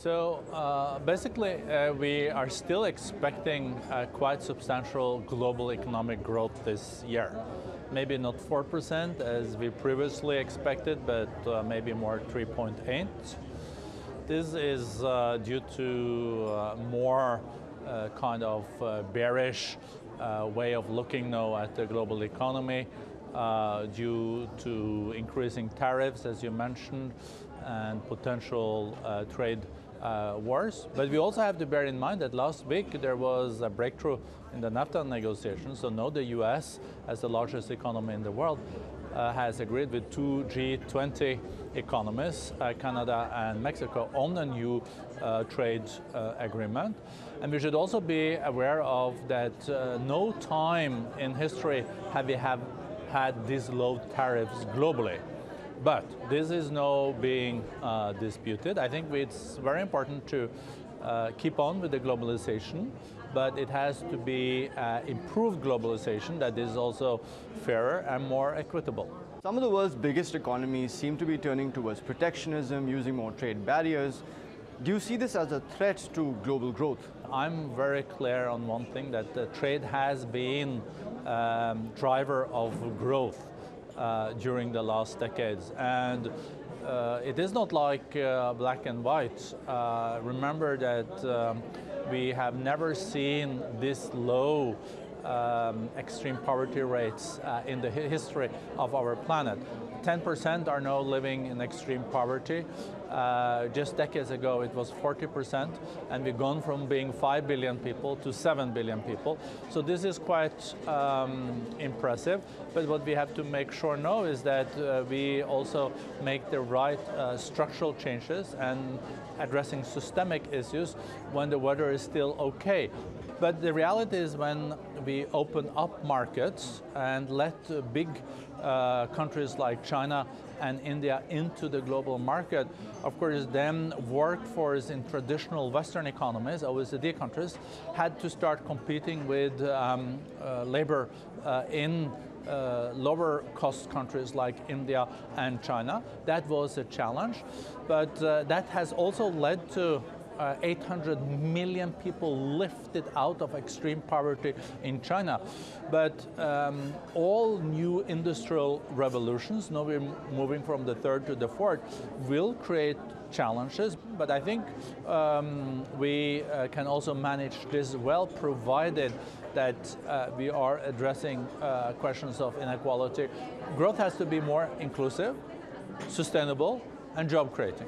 So basically, we are still expecting quite substantial global economic growth this year. Maybe not 4% as we previously expected, but maybe more 3.8. This is due to more kind of bearish way of looking now at the global economy due to increasing tariffs, as you mentioned, and potential trade wars. But we also have to bear in mind that last week there was a breakthrough in the NAFTA negotiations. So now the US, as the largest economy in the world, has agreed with two G20 economies, Canada and Mexico, on a new trade agreement. And we should also be aware of that no time in history have we had these low tariffs globally. But this is now being disputed. I think it's very important to keep on with the globalization, but it has to be improved globalization that is also fairer and more equitable. Some of the world's biggest economies seem to be turning towards protectionism, using more trade barriers. Do you see this as a threat to global growth? I'm very clear on one thing, that trade has been driver of growth during the last decades. And it is not like black and white. Remember that we have never seen this low extreme poverty rates in the history of our planet. 10% are now living in extreme poverty. Just decades ago it was 40%, and we've gone from being 5 billion people to 7 billion people. So this is quite impressive, but what we have to make sure now is that we also make the right structural changes and addressing systemic issues when the weather is still okay. But the reality is when we open up markets and let big countries like China and India into the global market, of course then workforce in traditional Western economies, OECD countries, had to start competing with labor in lower cost countries like India and China. That was a challenge, but that has also led to 800 million people lifted out of extreme poverty in China. But all new industrial revolutions, now we're moving from the third to the fourth, will create challenges. But I think we can also manage this well, provided that we are addressing questions of inequality. Growth has to be more inclusive, sustainable, and job creating.